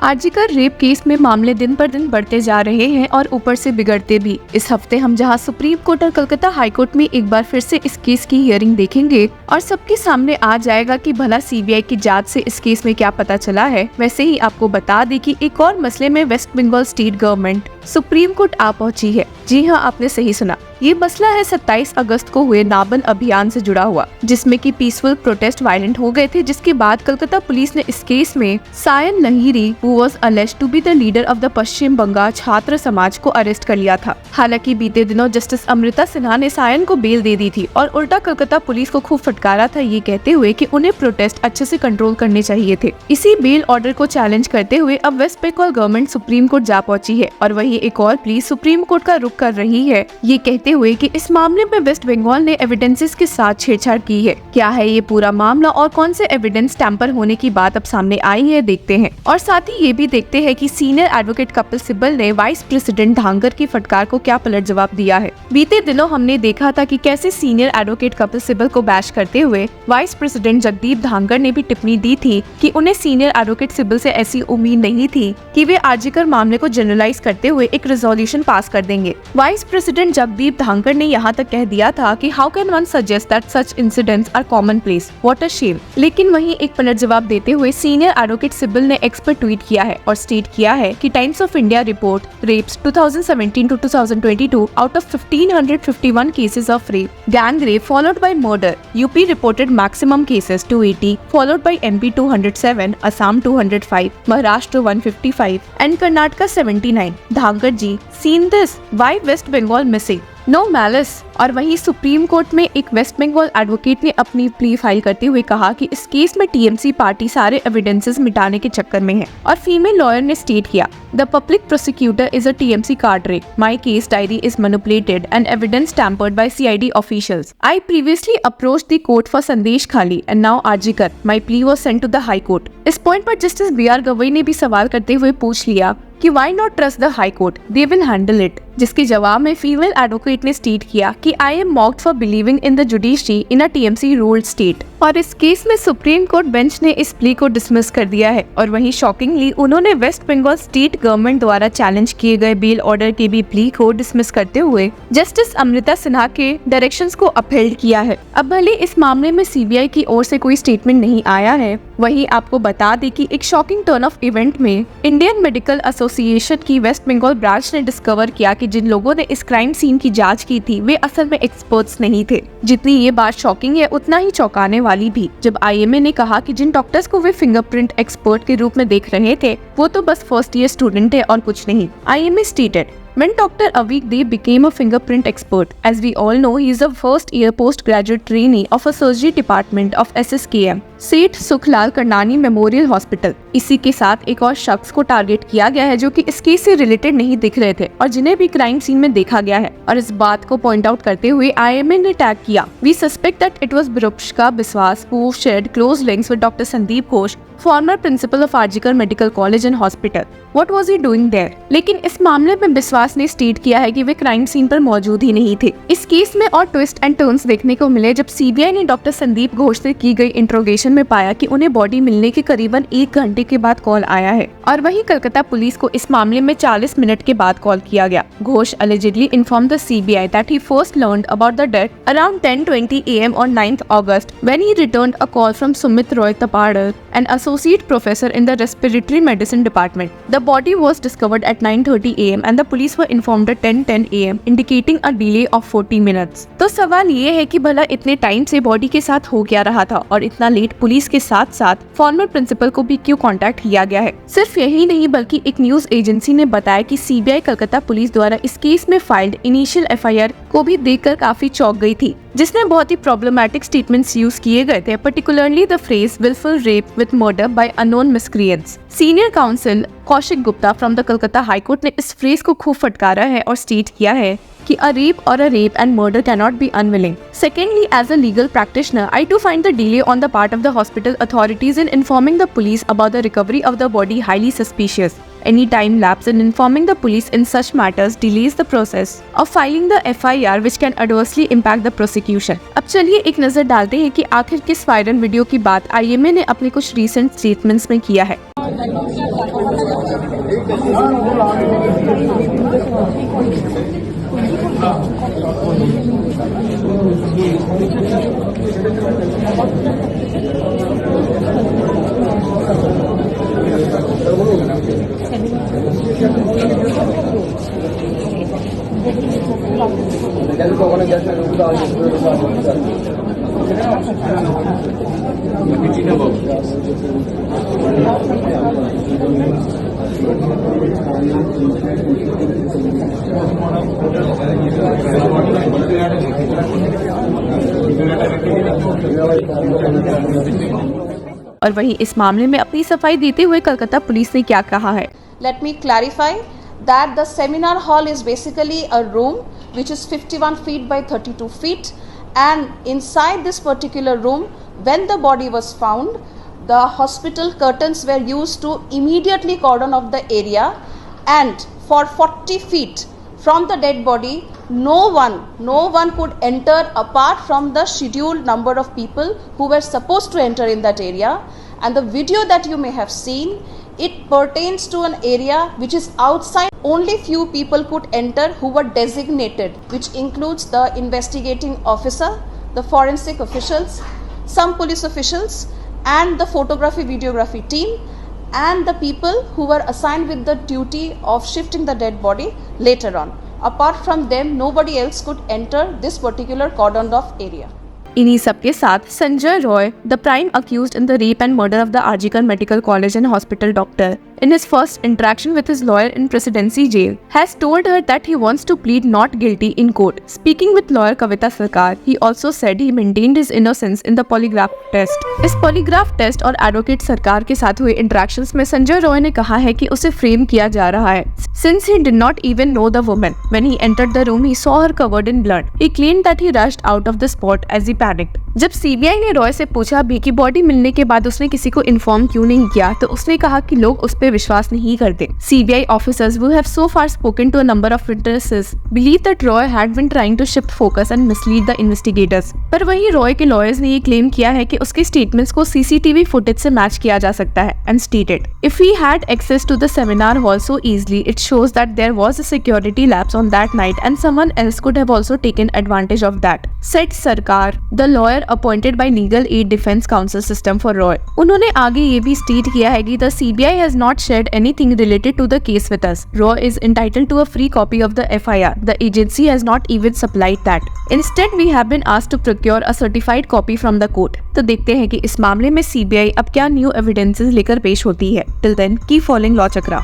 RG Kar rape case में मामले दिन पर दिन बढ़ते जा रहे हैं और ऊपर से बिगड़ते भी। इस हफ्ते हम जहां सुप्रीम कोर्ट और कलकत्ता हाई कोर्ट में एक बार फिर से इस केस की हियरिंग देखेंगे और सबके सामने आ जाएगा कि भला सीबीआई की जांच से इस केस में क्या पता चला है। वैसे ही आपको बता दें कि एक और मसले में West Bengal state government Supreme Court आ पहुंची है। जी हाँ, आपने सही सुना। ये मसला है 27 अगस्त को हुए नाबन अभियान से जुड़ा हुआ, जिसमें कि पीसफुल प्रोटेस्ट वायलेंट हो गए थे, जिसके बाद कलकत्ता पुलिस ने इस केस में Sayan Lahiri who was alleged to be the leader of the Paschim Bangal Chhatra Samaj को अरेस्ट कर लिया था। हालांकि बीते दिनों जस्टिस अमृता सिन्हा ने सायन को बेल दे दी थी और उल्टा कलकत्ता पुलिस को खूब फटकारा था, ये कहते हुए कि उन्हें प्रोटेस्ट अच्छे से कंट्रोल करने चाहिए थे। इसी बेल ऑर्डर को चैलेंज करते हुए अब West Bengal government Supreme Court जा पहुंची है और वही एक और पुलिस सुप्रीम कोर्ट का रुख कर रही है, ये कहते हुए कि इस मामले में वेस्ट बंगाल ने एविडेंसेस के साथ छेड़छाड़ की है। क्या है ये पूरा मामला और कौन से एविडेंस टैंपर होने की बात अब सामने आई है, देखते हैं। और साथ ही ये भी देखते हैं कि सीनियर एडवोकेट कपिल सिब्बल ने वाइस प्रेसिडेंट धांगर की फटकार को क्या पलट जवाब दिया है। बीते दिनों हमने देखा था कि कैसे सीनियर एडवोकेट कपिल सिब्बल को बैश करते हुए वाइस प्रेसिडेंट जगदीप धांगर ने भी टिप्पणी दी थी कि उन्हें सीनियर एडवोकेट सिब्बल से ऐसी उम्मीद नहीं थी कि वे आरजीकर मामले को जनरलाइज करते हुए एक रेजोल्यूशन पास कर देंगे। वाइस प्रेसिडेंट जगदीप धांगर ने यहाँ तक कह दिया था कि how can one suggest that such incidents are commonplace, what a shame. लेकिन वहीं एक पलट जवाब देते हुए सीनियर एडवोकेट सिब्बल ने एक्स पर ट्वीट किया है और स्टेट किया है कि Times of India report rapes 2017 to 2022 out of 1551 cases of rape, gang rape followed by murder, UP reported maximum cases 280 followed by MP 207, Assam 205, Maharashtra 155 and Karnataka 79. Dhankar ji, seen this? Why West Bengal missing? No malice. और वहीं supreme court में एक waste Bengal advocate ने अपनी plea file करते हुए कहा कि इस केस में टीएमसी पार्टी सारे एविडेंसेस मिटाने के चक्कर में है। और फीमेल लॉयर ने स्टेट किया, the public prosecutor is a TMC card, my case diary is manipulated and evidence tampered bye CID officials. I previously approached the court for संदेश खाली and now RG Kar, my plea was sent to the high court. इस point पर justice B R Gavai ने भी सवाल करते हुए पूछ लिया कि why not trust the high court, they will handle it. जिसके जवाब में फीमेल एडवोकेट ने स्टेट किया कि I am mocked for believing in the judiciary in a TMC ruled state. और इस केस में सुप्रीम कोर्ट बेंच ने इस प्ली को डिसमिस कर दिया है। और वहीं शॉकिंगली उन्होंने वेस्ट बंगाल स्टेट गवर्नमेंट द्वारा चैलेंज किए गए बेल ऑर्डर के भी प्ली को डिसमिस करते हुए जस्टिस अमृता सिन्हा के डायरेक्शंस को अपहेल्ड किया है। अब भले इस मामले में सीबीआई की ओर से कोई स्टेटमेंट नहीं आया है, वहीं आपको बता दें कि एक शॉकिंग टर्न ऑफ इवेंट में इंडियन मेडिकल एसोसिएशन की वेस्ट बंगाल ब्रांच ने डिस्कवर किया कि जिन लोगों ने इस क्राइम सीन की जांच की थी वे असल में एक्सपर्ट्स नहीं थे। जितनी ये बात शॉकिंग है उतना ही चौंकाने वाली भी, जब आईएमए ने कहा कि जिन डॉक्टर्स को वे फिंगरप्रिंट एक्सपर्ट के रूप में देख रहे थे वो तो बस फर्स्ट ईयर स्टूडेंट है और कुछ नहीं। IMA stated when Dr. Avik Dev became a fingerprint expert. As we all know, he is a first year postgraduate trainee of a surgery department of SSKM, सेठ सुखलाल करनानी मेमोरियल हॉस्पिटल। इसी के साथ एक और शख्स को टारगेट किया गया है जो कि इस केस से रिलेटेड नहीं दिख रहे थे और जिन्हें भी क्राइम सीन में देखा गया है। और इस बात को पॉइंट आउट करते हुए आईएमए ने टैग किया, we suspect that it was Virupaksha Biswas who shared close links with doctor Sandeep Ghosh, farmer principle of RG Kar medical college and hospital. What was he doing there? लेकिन इस मामले में बिस्वास ने स्टेट किया है कि वे क्राइम सीन पर मौजूद ही नहीं थे। इस केस में और ट्विस्ट एंड टर्न्स देखने को मिले जब सीबीआई ने डॉक्टर संदीप घोष से की गई इंट्रोगेशन में पाया कि उन्हें बॉडी मिलने के करीबन 1 घंटे के बाद कॉल आया है और वहीं कलकत्ता पुलिस को इस मामले में 40 मिनट के बाद कॉल किया गया। Ghosh allegedly informed the CBI that he first learned about the death around 10:20 AM on 9th August when he returned a call from Sumit Roy Tapadar, an associate professor in the respiratory medicine department. The body was discovered at 9:30 AM and the police were informed at 10:10 AM, indicating a delay of 40 minutes. तो सवाल ये है कि भला इतने time से body के साथ हो क्या रहा था और इतना लेट पुलिस के साथ साथ फॉर्मर प्रिंसिपल को भी क्यों कांटेक्ट किया गया है। सिर्फ यही नहीं बल्कि एक न्यूज एजेंसी ने बताया कि सीबीआई कलकत्ता पुलिस द्वारा इस केस में फाइल्ड इनिशियल एफआईआर को भी देखकर काफी चौंक गई थी, जिसमें बहुत ही प्रॉब्लमैटिक स्टेटमेंट्स यूज किए गए थे, particularly the phrase wilful rape with murder by unknown miscreants. Senior counsel Kaushik Gupta from the Calcutta high court ने इस फ्रेज को खूब फटकारा है और स्टेट किया है कि a rape and murder cannot be unwilling. Secondly, as a legal practitioner, I too find the delay on the part of the hospital authorities in informing the police about the recovery of the body highly suspicious. Any time lapse in informing the police in such matters delays the process of filing the FIR, which can adversely impact the prosecution. अब चलिए एक नजर डालते हैं कि आखिर किस viral video की बात IMA ने अपने कुछ रीसेंट स्टेटमेंट्स में किया है। और वहीं इस मामले में अपनी सफाई देते हुए कलकत्ता पुलिस ने क्या कहा है। Let me clarify that the seminar hall is basically a room which is 51 feet by 32 feet, and inside this particular room, when the body was found, the hospital curtains were used to immediately cordon off the area, and for 40 feet from the dead body, no one could enter apart from the scheduled number of people who were supposed to enter in that area. And the video that you may have seen, it pertains to an area which is outside. Only few people could enter who were designated, which includes the investigating officer, the forensic officials, some police officials, and the photography videography team, and the people who were assigned with the duty of shifting the dead body later on. Apart from them, nobody else could enter this particular cordoned off area. इन्हीं सब के साथ Sanjay Roy, the prime accused in the rape and murder of the RG Kar medical college and hospital doctor, in his first interaction with his lawyer in Presidency Jail, has told her that he wants to plead not guilty in court. Speaking with lawyer Kavita Sarkar, he also said he maintained his innocence in the polygraph test. इस polygraph test और advocate सरकार के साथ हुए interactions में संजय रॉय ने कहा है कि उसे फ्रेम किया जा रहा है, since he did not even know the woman. When he entered the room, he saw her covered in blood. He claimed that he rushed out of the spot as he panicked. जब CBI ने रॉय से पूछा भी कि body मिलने के बाद उसने किसी को इन्फॉर्म क्यों नहीं किया, तो उसने कहा कि लोग उस पर विश्वास नहीं करते। CBI officers who have so far spoken to a number of witnesses believe that Roy had been trying to shift focus and mislead the investigators. पर वहीं रॉय के लॉयर्स ने ये क्लेम किया है कि उसके स्टेटमेंट्स को सीसीटीवी फुटेज से मैच किया जा सकता है and stated, if he had access to the seminar hall so easily, it shows that there was a security lapse on that night and someone else could have also taken advantage of that, said Sarkar, the lawyer appointed by Legal Aid Defense Counsel System for Roy. उन्होंने आगे ये भी state किया है कि the CBI has not shared anything related to the case with us. Roy is entitled to a free copy of the FIR. The agency has not even supplied that. Instead, we have been asked to procure a certified copy from the court. तो देखते हैं कि इस मामले में CBI अब क्या new evidences लेकर पेश होती है। Till then, keep following Law Chakra.